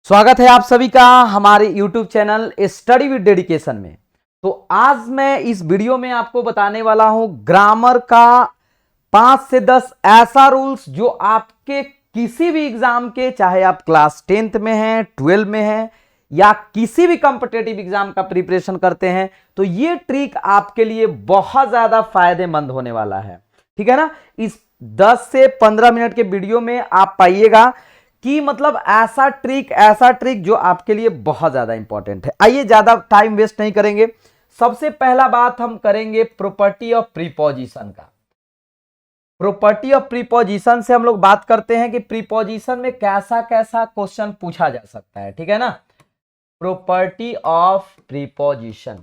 स्वागत है आप सभी का हमारे YouTube channel study with dedication में। तो आज मैं इस वीडियो में आपको बताने वाला हूं ग्रामर का 5 से 10 ऐसा रूल्स जो आपके किसी भी एग्जाम के, चाहे आप क्लास 10th में हैं, 12 में हैं या किसी भी कॉम्पिटेटिव एग्जाम का प्रिपरेशन करते हैं, तो ये ट्रिक आपके लिए बहुत ज्यादा फायदेमंद होने वाला है। ठीक है ना। इस 10 से 15 मिनट के वीडियो में आप पाइएगा कि मतलब ऐसा ट्रिक जो आपके लिए बहुत ज्यादा इंपॉर्टेंट है। आइए ज्यादा टाइम वेस्ट नहीं करेंगे। सबसे पहला बात हम करेंगे प्रॉपर्टी ऑफ प्रीपोजिशन का। प्रॉपर्टी ऑफ प्रीपोजिशन से हम लोग बात करते हैं कि प्रीपोजिशन में कैसा कैसा क्वेश्चन पूछा जा सकता है। ठीक है ना। प्रॉपर्टी ऑफ प्रीपोजिशन,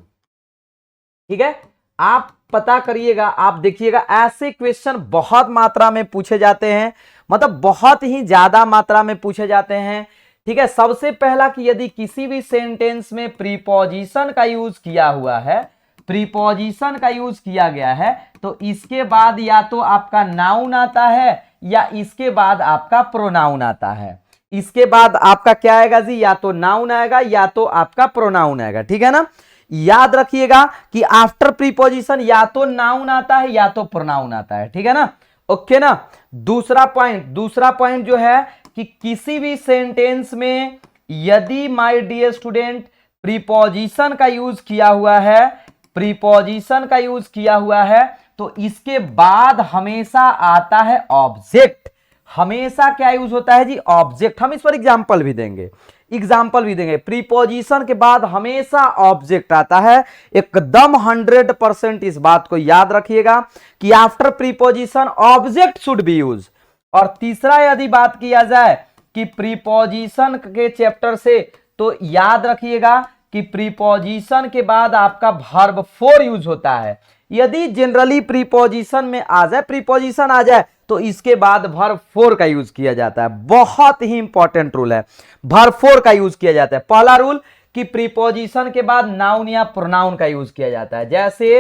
ठीक है। आप पता करिएगा, आप देखिएगा ऐसे क्वेश्चन बहुत मात्रा में पूछे जाते हैं, मतलब बहुत ही ज्यादा मात्रा में पूछे जाते हैं। ठीक है। सबसे पहला कि यदि किसी भी सेंटेंस में प्रीपोजिशन का यूज किया हुआ है, प्रीपोजिशन का यूज किया गया है, तो इसके बाद या तो आपका नाउन आता है या इसके बाद आपका प्रोनाउन आता है। इसके बाद आपका क्या आएगा जी, या तो नाउन आएगा या तो आपका प्रोनाउन आएगा। ठीक है ना। याद रखिएगा कि आफ्टर प्रीपोजिशन या तो नाउन आता है या तो प्रोनाउन आता है। ठीक है ना। ओके ना। दूसरा पॉइंट जो है कि किसी भी सेंटेंस में यदि माय डियर स्टूडेंट प्रीपोजिशन का यूज किया हुआ है, प्रीपोजिशन का यूज किया हुआ है, तो इसके बाद हमेशा आता है ऑब्जेक्ट। हमेशा क्या यूज होता है जी, ऑब्जेक्ट। हम इस पर एग्जाम्पल भी देंगे। प्रीपोजिशन के बाद हमेशा ऑब्जेक्ट आता है। एकदम 100% इस बात को याद रखिएगा कि after preposition object should be use. और तीसरा यदि बात किया जाए कि प्रीपोजिशन के चैप्टर से, तो याद रखिएगा कि प्रीपोजिशन के बाद आपका वर्ब फोर यूज होता है। यदि जनरली प्रीपोजिशन में आ जाए, प्रीपोजिशन आ जाए, तो इसके बाद वर्ब फोर का यूज किया जाता है। बहुत ही इंपॉर्टेंट रूल है, वर्ब फोर का यूज किया जाता है। पहला रूल कि प्रीपोजिशन के बाद नाउन या प्रोनाउन का यूज किया जाता है। जैसे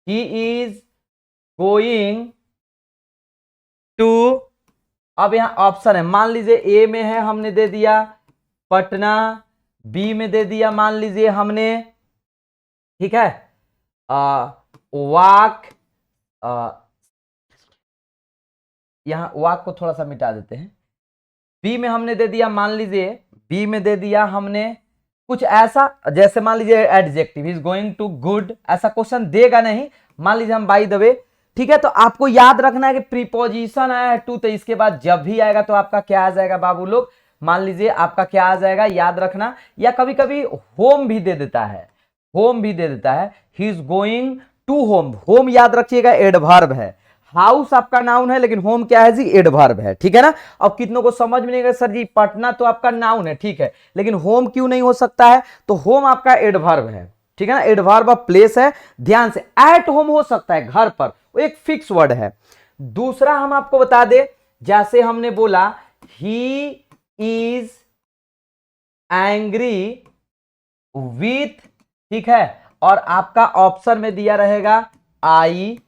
ही इज गोइंग टू, अब यहां ऑप्शन है, मान लीजिए ए में है, हमने दे दिया पटना, बी में दे दिया मान लीजिए हमने, ठीक है, वाक, यहां वाक को थोड़ा सा मिटा देते हैं। बी में हमने दे दिया, मान लीजिए बी में दे दिया हमने कुछ ऐसा, जैसे मान लीजिए adjective is going to good, ऐसा क्वेश्चन देगा नहीं, मान लीजिए हम बाय द वे। ठीक है। तो आपको याद रखना है कि प्रीपोजिशन आया है टू, तो इसके बाद जब भी आएगा तो आपका क्या आ जाएगा बाबू लोग, मान लीजिए आपका क्या आ जाएगा, याद रखना। या कभी कभी होम भी दे देता है, होम भी दे देता है, he is going to home. Home याद रखिएगा एडवर्ब है। हाउस आपका नाउन है, लेकिन होम क्या है जी, एडवर्ब है। ठीक है ना। अब कितनों को समझ में नहीं आएगा, सर जी पटना तो आपका नाउन है, ठीक है, लेकिन होम क्यों नहीं हो सकता है, तो होम आपका एडवर्ब है। ठीक है ना। एडवर्ब ऑफ प्लेस है, ध्यान से। एट होम हो सकता है, घर पर, वो एक फिक्स वर्ड है। दूसरा हम आपको बता दे, जैसे हमने बोला ही इज एंग्री विथ, ठीक है, और आपका ऑप्शन में दिया रहेगा आई,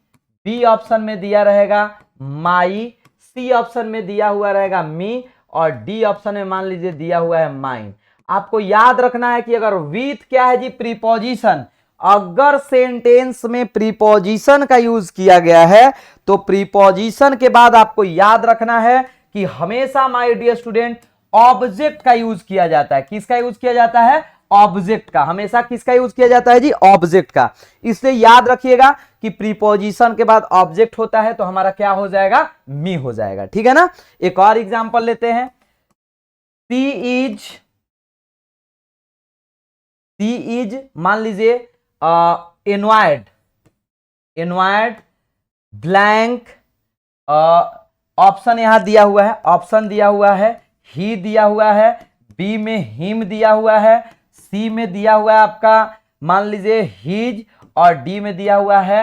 बी ऑप्शन में दिया रहेगा माई, सी ऑप्शन में दिया हुआ रहेगा मी, और डी ऑप्शन में मान लीजिए दिया हुआ है माइन। आपको याद रखना है कि अगर विथ क्या है जी, प्रीपोजिशन, अगर सेंटेंस में प्रीपोजिशन का यूज किया गया है, तो प्रीपोजिशन के बाद आपको याद रखना है कि हमेशा माय डियर स्टूडेंट ऑब्जेक्ट का यूज किया जाता है। किसका यूज किया जाता है, ऑब्जेक्ट का। हमेशा किसका यूज किया जाता है जी, ऑब्जेक्ट का। इसलिए याद रखिएगा कि प्रीपोजिशन के बाद ऑब्जेक्ट होता है तो हमारा क्या हो जाएगा, मी हो जाएगा। ठीक है ना। एक और एग्जांपल लेते हैं। सी इज मान लीजिए एनवायर्ड ब्लैंक, ऑप्शन यहां दिया हुआ है, ऑप्शन दिया हुआ है, ही दिया हुआ है, बी में हिम दिया हुआ है, सी में दिया हुआ है आपका मान लीजिए हिज, और डी में दिया हुआ है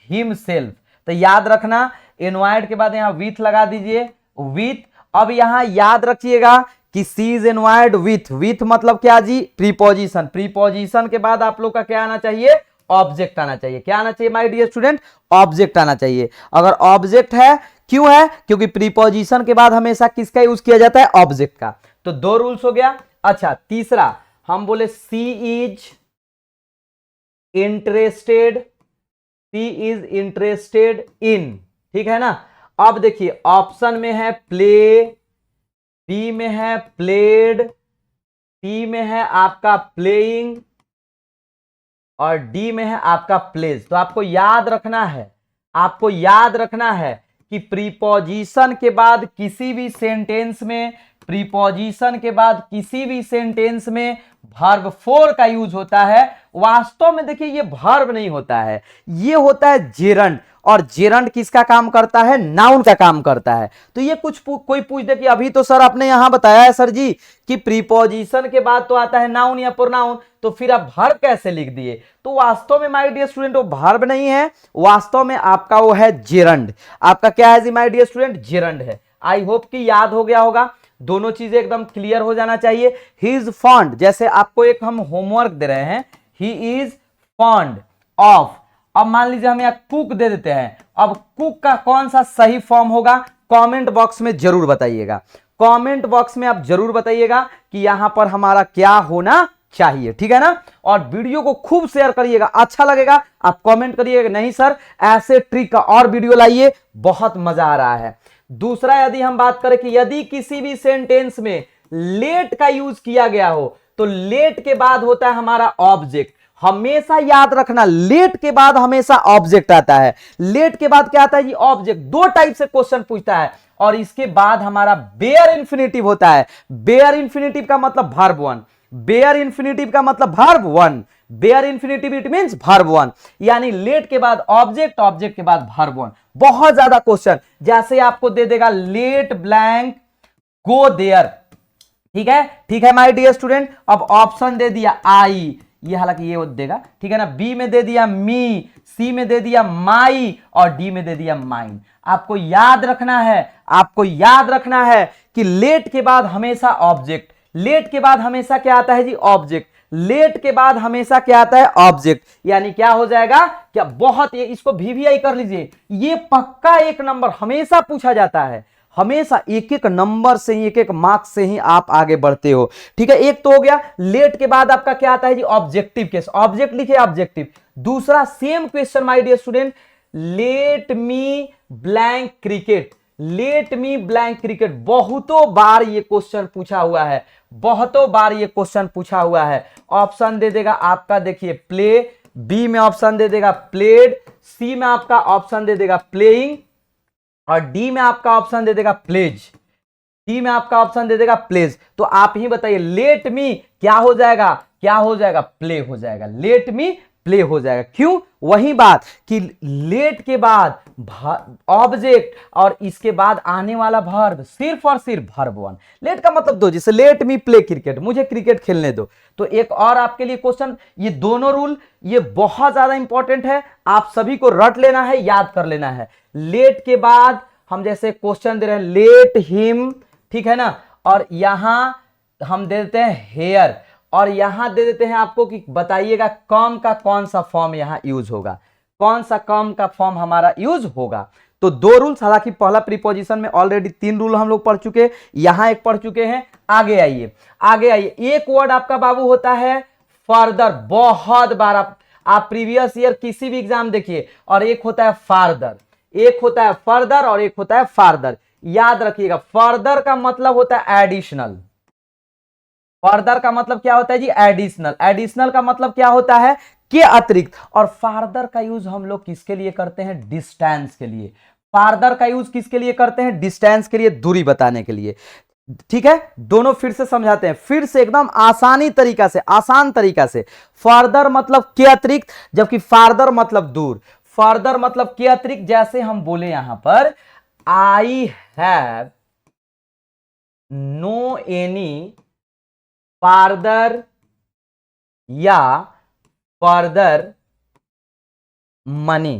हिमसेल्फ। तो याद रखना एनवायर्ड के बाद यहां विथ लगा दीजिए, विथ। अब यहां याद रखिएगा कि सी इज एनवायर्ड विथ मतलब क्या जी, प्रीपोजिशन। प्रीपोजिशन के बाद आप लोग का क्या आना चाहिए, ऑब्जेक्ट आना चाहिए। क्या आना चाहिए माय डियर स्टूडेंट, ऑब्जेक्ट आना चाहिए। अगर ऑब्जेक्ट है, क्यों है, क्योंकि प्रीपोजिशन के बाद हमेशा किसका यूज किया जाता है, ऑब्जेक्ट का। तो 2 रूल्स हो गया। अच्छा, तीसरा हम बोले she is interested, she is interested in, ठीक है ना। अब देखिए ऑप्शन में है प्ले, बी में है प्लेड, सी में है आपका प्लेइंग और डी में है आपका प्लेज। तो आपको याद रखना है, आपको याद रखना है कि प्रीपोजिशन के बाद किसी भी सेंटेंस में, प्रीपोजिशन के बाद किसी भी सेंटेंस में वर्ब फोर का यूज होता है। वास्तव में देखिए ये वर्ब नहीं होता है, ये होता है जेरंड, और जेरंड किसका काम करता है? नाउन का काम करता है। तो ये कोई पूछ दे कि अभी तो सर आपने यहां बताया है सर जी कि प्रीपोजिशन के बाद तो आता है नाउन या प्रोनाउन, तो फिर आप वर्ब कैसे लिख दिए? तो वास्तव में माय डियर स्टूडेंट वो वर्ब नहीं है, वास्तव में आपका वो है जेरंड। आपका क्या है जी माय डियर स्टूडेंट? जेरंड है। आई होप कि याद हो गया होगा, दोनों चीजें एकदम क्लियर हो जाना चाहिए। ही इज फॉन्ड, जैसे आपको एक हम होमवर्क दे रहे हैं, ही इज फॉन्ड ऑफ। अब मान लीजिए हम यहाँ कुक दे देते हैं, अब कुक का कौन सा सही फॉर्म होगा? कमेंट बॉक्स में जरूर बताइएगा, कमेंट बॉक्स में आप जरूर बताइएगा कि यहां पर हमारा क्या होना चाहिए, ठीक है ना। और वीडियो को खूब शेयर करिएगा, अच्छा लगेगा आप कमेंट करिएगा, नहीं सर ऐसे ट्रिक का और वीडियो लाइए, बहुत मजा आ रहा है। दूसरा, यदि हम बात करें कि यदि किसी भी सेंटेंस में लेट का यूज किया गया हो, तो लेट के बाद होता है हमारा ऑब्जेक्ट। हमेशा याद रखना, लेट के बाद हमेशा ऑब्जेक्ट आता है। लेट के बाद क्या आता है जी? ऑब्जेक्ट। 2 टाइप से क्वेश्चन पूछता है, और इसके बाद हमारा बेयर इंफिनिटिव होता है। बेयर इंफिनिटिव का मतलब वर्ब 1, बेयर इंफिनिटिव का मतलब verb 1, bare infinitive it means verb 1, यानी लेट के बाद ऑब्जेक्ट, ऑब्जेक्ट के बाद वर्ब 1। बहुत ज्यादा क्वेश्चन, जैसे आपको दे देगा लेट ब्लैंक गो देयर, ठीक है, ठीक है माय डियर स्टूडेंट। अब ऑप्शन दे दिया आई, ये हालांकि ये देगा, ठीक है ना। बी में दे दिया मी, सी में दे दिया माई और डी में दे दिया माइन। आपको याद रखना है, आपको याद रखना है कि लेट के बाद हमेशा ऑब्जेक्ट, लेट के बाद हमेशा क्या आता है जी? ऑब्जेक्ट। लेट के बाद हमेशा क्या आता है? ऑब्जेक्ट। यानी क्या हो जाएगा? क्या बहुत, ये इसको वीवीआई कर लीजिए, ये पक्का 1 नंबर हमेशा पूछा जाता है, हमेशा 1-1 नंबर से ही, 1-1 मार्क्स से ही आप आगे बढ़ते हो, ठीक है। एक तो हो गया, लेट के बाद आपका क्या आता है जी? ऑब्जेक्टिव केस, ऑब्जेक्ट लिखे ऑब्जेक्टिव। दूसरा same question my dear student, let me blank cricket, let me blank cricket. बहुतों बार ये क्वेश्चन पूछा हुआ है, बहुतों बार ये क्वेश्चन पूछा हुआ है। ऑप्शन दे देगा आपका, देखिए प्ले, बी में ऑप्शन दे देगा प्लेड, सी में आपका ऑप्शन दे देगा प्लेइंग और डी में आपका ऑप्शन दे देगा प्लेज, डी में आपका ऑप्शन दे देगा प्लेज। तो आप ही बताइए लेट मी क्या हो जाएगा? क्या हो जाएगा? प्ले हो जाएगा, लेट मी प्ले हो जाएगा। क्यों? वही बात कि लेट के बाद ऑब्जेक्ट और इसके बाद आने वाला वर्ब सिर्फ और सिर्फ वर्ब 1। लेट का मतलब 2, जैसे लेट मी प्ले क्रिकेट, मुझे क्रिकेट खेलने दो। तो एक और आपके लिए क्वेश्चन, ये दोनों रूल ये बहुत ज्यादा इंपॉर्टेंट है, आप सभी को रट लेना है, याद कर लेना है। लेट के बाद हम जैसे क्वेश्चन दे रहे हैं लेट हिम, ठीक है ना, और यहां हम दे देते हैं हेयर, और यहां दे देते हैं आपको कि बताइएगा कम का कौन सा फॉर्म यहां यूज होगा, कौन सा कम का फॉर्म हमारा यूज होगा। तो 2 रूल्स, हालांकि पहला प्रीपोजिशन में ऑलरेडी 3 रूल हम लोग पढ़ चुके हैं, यहां एक पढ़ चुके हैं। आगे आइए, आगे आइए। एक वर्ड आपका बाबू होता है फर्दर, बहुत बार आप प्रीवियस ईयर किसी भी एग्जाम देखिए, और एक होता है फार्दर, एक होता है फर्दर और एक होता है फार्दर। याद रखिएगा, फर्दर का मतलब होता है एडिशनल, फर्दर का मतलब क्या होता है जी? एडिशनल। एडिशनल का मतलब क्या होता है? के अतिरिक्त। और फार्दर का यूज हम लोग किसके लिए करते हैं? डिस्टेंस के लिए। फार्दर का यूज किसके लिए करते हैं? डिस्टेंस के लिए, दूरी बताने के लिए, ठीक है। दोनों फिर से समझाते हैं, फिर से एकदम आसानी तरीका से, आसान तरीका से। फर्दर मतलब के अतिरिक्त, जबकि फार्दर मतलब दूर। फर्दर मतलब के अतिरिक्त, जैसे हम बोले यहां पर I have no any farther या फर्दर मनी,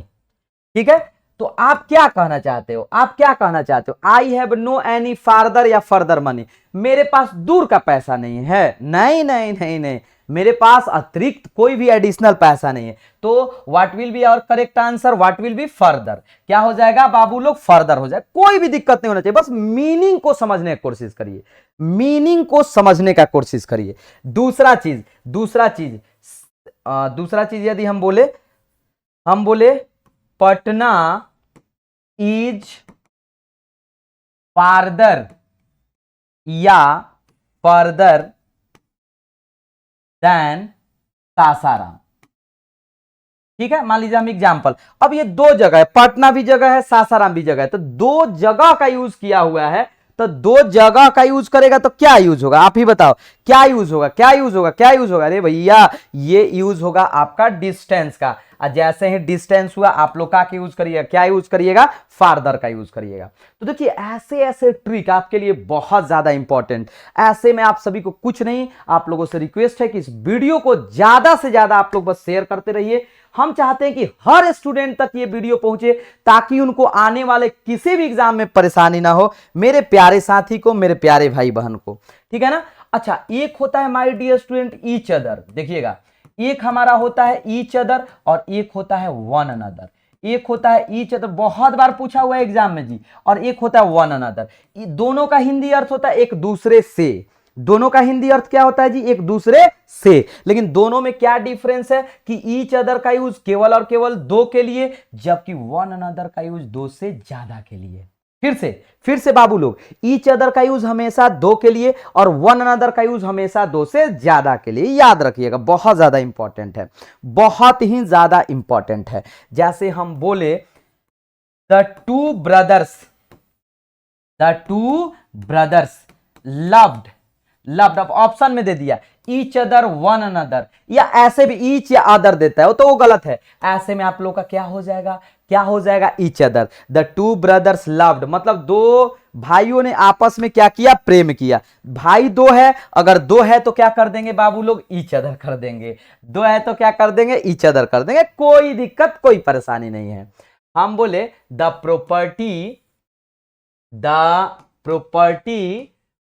ठीक है। तो आप क्या कहना चाहते हो, आप क्या कहना चाहते हो, I have no any farther या फर्दर मनी, मेरे पास दूर का पैसा नहीं है, नहीं नहीं नहीं नहीं, मेरे पास अतिरिक्त कोई भी एडिशनल पैसा नहीं है। तो what will be our correct answer, what will be further, क्या हो जाएगा बाबू लोग, फर्दर हो जाए, कोई भी दिक्कत नहीं होना चाहिए, बस मीनिंग को समझने की कोशिश करिए, मीनिंग को समझने का कोशिश करिए। दूसरा चीज यदि हम बोले पटना इज फार्दर या फर्दर देन सासाराम, ठीक है, मान लीजिए हम एग्जाम्पल, अब ये दो जगह है, पटना भी जगह है, सासाराम भी जगह है, तो दो जगह का यूज किया हुआ है, तो दो जगह का यूज करेगा तो क्या यूज होगा, आप ही बताओ, क्या यूज होगा, क्या यूज होगा, क्या यूज होगा, अरे भैया ये यूज होगा आपका डिस्टेंस का, और जैसे ही डिस्टेंस हुआ आप लोग का यूज करिएगा, क्या यूज करिएगा, फार्दर का यूज करिएगा। तो देखिए ऐसे ऐसे ट्रिक आपके लिए बहुत ज्यादा इंपॉर्टेंट, ऐसे में आप सभी को कुछ नहीं, आप लोगों से रिक्वेस्ट है कि इस वीडियो को ज्यादा से ज्यादा आप लोग बस शेयर करते रहिए। हम चाहते हैं कि हर स्टूडेंट तक ये वीडियो पहुंचे ताकि उनको आने वाले किसी भी एग्जाम में परेशानी ना हो, मेरे प्यारे साथी को, मेरे प्यारे भाई बहन को, ठीक है ना। अच्छा, एक होता है my dear student each other, देखिएगा एक हमारा होता है ईच अदर और एक होता है वन अनदर, एक होता है ईच अदर, बहुत बार पूछा हुआ है एग्जाम में जी, और एक होता है वन अनदर। दोनों का हिंदी अर्थ होता है एक दूसरे से, दोनों का हिंदी अर्थ क्या होता है जी, एक दूसरे से, लेकिन दोनों में क्या डिफरेंस है कि ईच अदर का यूज केवल और केवल दो के लिए, जबकि वन अनदर का यूज दो से ज्यादा के लिए। फिर से बाबू लोग, ईच अदर का यूज हमेशा दो के लिए और वन अनदर का यूज हमेशा दो से ज्यादा के लिए, याद रखिएगा, बहुत ज्यादा इंपॉर्टेंट है, बहुत ही ज्यादा इंपॉर्टेंट है। जैसे हम बोले द टू ब्रदर्स लव्ड, अब ऑप्शन में दे दिया ईच अदर वन अनदर, या ऐसे भी ईच या अदर देता है तो वो गलत है, ऐसे में आप लोग का क्या हो जाएगा, क्या हो जाएगा, each other. The two brothers loved मतलब दो भाइयों ने आपस में क्या किया, प्रेम किया। भाई दो है, अगर दो है तो क्या कर देंगे बाबू लोग, ईच अदर कर देंगे, दो है तो क्या कर देंगे, ईच अदर कर देंगे, कोई दिक्कत कोई परेशानी नहीं है। हम बोले the property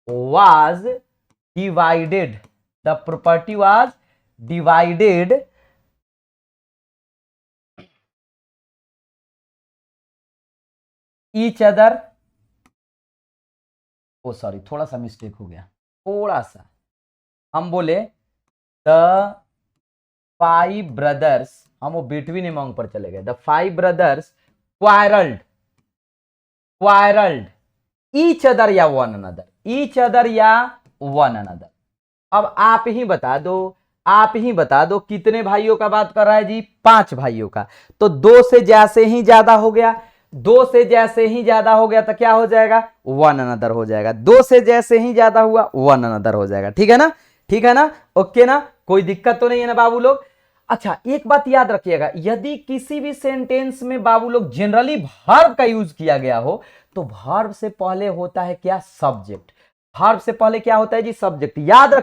was divided, the property was divided each other, oh sorry थोड़ा सा मिस्टेक हो गया, थोड़ा सा, हम बोले द फाइव ब्रदर्स, हम वो बिटवीन अमंग पर चले गए, the five brothers quarrelled each other या वन अनदर, ईच अदर या वन अनदर। अब आप ही बता दो कितने भाइयों का बात कर रहा है जी, 5 भाइयों का, तो दो से जैसे ही ज्यादा हो गया, दो से जैसे ही ज्यादा हो गया तो क्या हो जाएगा, वन अनदर हो जाएगा, दो से जैसे ही ज्यादा हुआ वन अनदर हो जाएगा, ठीक है ना, ठीक है ना, ओके ना, कोई दिक्कत तो नहीं है ना बाबू लोग। अच्छा एक बात याद रखिएगा, यदि किसी भी सेंटेंस में बाबू लोग जनरली वर्ब का यूज किया गया हो तो वर्ब से पहले होता है क्या, सब्जेक्ट, वर्ब से पहले क्या होता है जी, सब्जेक्ट। याद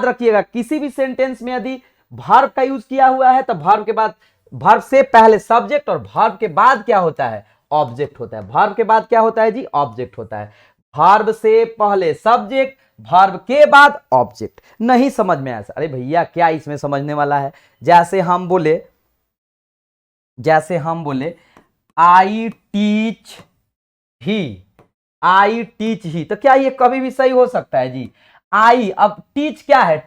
रखिएगा किसी भी सेंटेंस में यदि वर्ब का यूज किया हुआ है तो वर्ब के बाद, वर्ब से पहले सब्जेक्ट और वर्ब के बाद क्या होता है, ऑब्जेक्ट होता है, वर्ब के बाद क्या होता है जी, ऑब्जेक्ट होता है। वर्ब से पहले सब्जेक्ट, वर्ब के बाद ऑब्जेक्ट। नहीं समझ में आया, अरे भैया क्या इसमें समझने वाला है, जैसे हम बोले आई टीच ही, तो क्या ये कभी भी सही हो सकता है जी, आई, अब टीच क्या है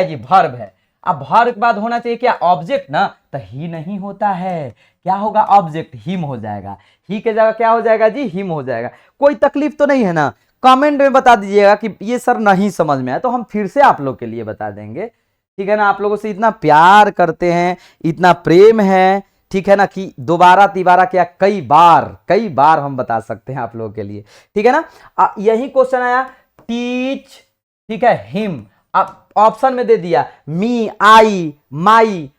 जी, वर्ब है, अब वर्ब के बाद होना चाहिए क्या, ऑब्जेक्ट ना, तो ही नहीं होता है, क्या होगा, ऑब्जेक्ट, हिम हो जाएगा, ही के जगह क्या हो जाएगा जी, हिम हो जाएगा। कोई तकलीफ तो नहीं है ना, कमेंट में बता दीजिएगा कि ये सर नहीं समझ में आया तो हम फिर से आप लोग के लिए बता देंगे, ठीक है ना। आप लोगों से इतना प्यार करते हैं, इतना प्रेम है, ठीक है ना, कि दोबारा तिबारा क्या कई बार हम बता सकते हैं आप लोगों के लिए, ठीक है ना। यही क्वेश्चन आया टीच, ठीक है, हिम, अब ऑप्शन में दे दिया मी, आई,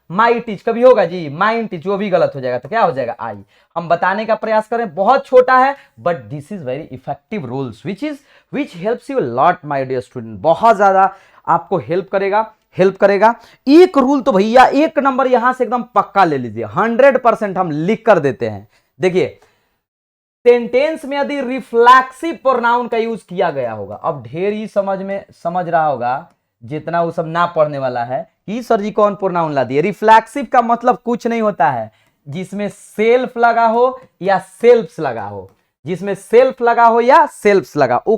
माई टीच, कभी होगा जी माइन टीच, वो भी गलत हो जाएगा, तो क्या हो जाएगा, आई। हम बताने का प्रयास करें, बहुत छोटा है but this is very effective rules which helps you lot my dear student, बहुत ज्यादा आपको हेल्प करेगा। एक रूल तो भैया एक नंबर यहां से एकदम पक्का ले लीजिए, 100% हम लिख कर देते हैं, देखिए सेंटेंस में यदि रिफ्लेक्सिव प्रोनाउन का यूज किया गया होगा, अब ढेर ही समझ रहा होगा जितना वो सब ना पढ़ने वाला है कि सर जी कौन प्रोनाउन ला दिए। रिफ्लेक्सिव का मतलब कुछ नहीं होता है जिसमें सेल्फ लगा हो या सेल्फ्स लगा हो, जिसमें सेल्फ लगा हो या सेल्फ्स लगा, ओ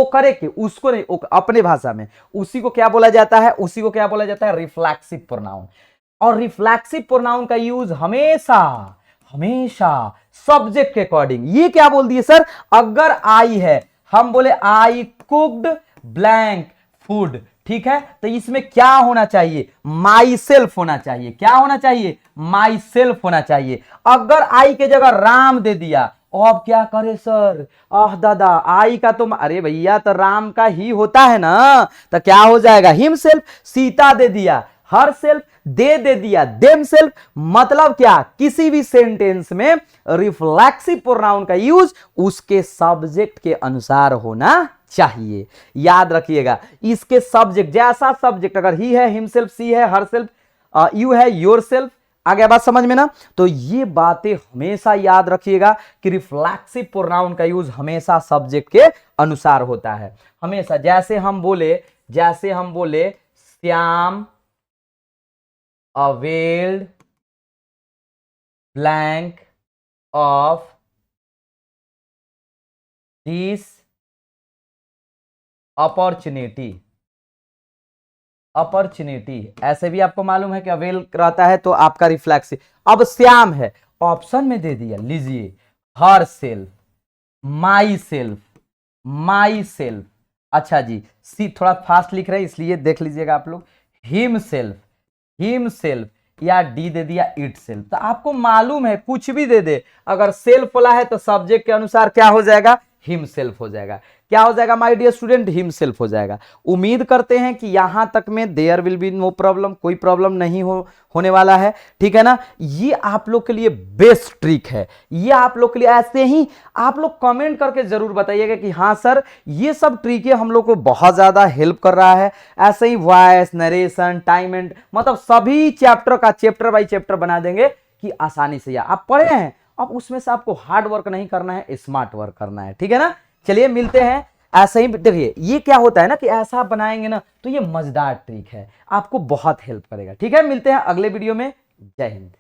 करे के उसको नहीं, अपने भाषा में उसी को क्या बोला जाता है, उसी को क्या बोला जाता है, रिफ्लेक्सिव प्रोनाउन। और रिफ्लेक्सिव प्रोनाउन का यूज हमेशा सब्जेक्ट के अकॉर्डिंग। ये क्या बोल दिए सर, अगर आई है, हम बोले आई कुक्ड ब्लैंक फूड, ठीक है, तो इसमें क्या होना चाहिए, माई सेल्फ होना चाहिए। क्या होना चाहिए, माई सेल्फ होना चाहिए। अगर आई के जगह राम दे दिया, अब क्या करे सर, आह दादा आई का तो, अरे भैया तो राम का ही होता है ना, तो क्या हो जाएगा, हिम सेल्फ। सीता दे दिया, हर सेल्फ। दे दिया, देम सेल्फ। मतलब क्या, किसी भी सेंटेंस में रिफ्लेक्सिव प्रोनाउन का यूज उसके सब्जेक्ट के अनुसार होना चाहिए। याद रखिएगा, इसके सब्जेक्ट, जैसा सब्जेक्ट अगर ही है, हिमसेल्फ, सी है, हर सेल्फ, यू है, योर सेल्फ, आ गया बात समझ में ना। तो ये बातें हमेशा याद रखिएगा कि रिफ्लेक्सिव प्रोनाउन का यूज हमेशा सब्जेक्ट के अनुसार होता है, हमेशा। जैसे हम बोले Shyam availed blank of this opportunity, ऐसे भी आपको मालूम है कि अवेल रहता है तो आपका रिफ्लेक्सिव। अब श्याम है, ऑप्शन में दे दिया, लीजिए, हर सेल्फ, माई सेल्फ। अच्छा जी, सी थोड़ा फास्ट लिख रहे हैं इसलिए देख लीजिएगा आप लोग, हिम सेल्फ या डी दे दिया इट सेल्फ। तो आपको मालूम है कुछ भी दे दे, अगर सेल्फ वाला है तो सब्जेक्ट के अनुसार क्या हो जाएगा, हिम सेल्फ हो जाएगा। क्या हो जाएगा my dear student, himself हो जाएगा। उम्मीद करते हैं कि यहां तक में there will be no problem, कोई प्रॉब्लम नहीं होने वाला है, ठीक है ना। ये आप लोग के लिए बेस्ट ट्रिक है, ये आप लोग के लिए। ऐसे ही आप लोग कमेंट करके जरूर बताइएगा कि हाँ सर ये सब ट्रिक हम लोग को बहुत ज्यादा हेल्प कर रहा है। ऐसे ही वॉइस, नरेशन, टाइम एंड, मतलब सभी चैप्टर का चैप्टर बाय चैप्टर बना देंगे कि आसानी से, या आप पढ़े हैं, अब उसमें से आपको हार्ड वर्क नहीं करना है, स्मार्ट वर्क करना है, ठीक है ना। चलिए मिलते हैं। ऐसे ही देखिए, ये क्या होता है ना कि ऐसा आप बनाएंगे ना तो ये मजेदार ट्रिक है, आपको बहुत हेल्प करेगा, ठीक है। मिलते हैं अगले वीडियो में। जय हिंद।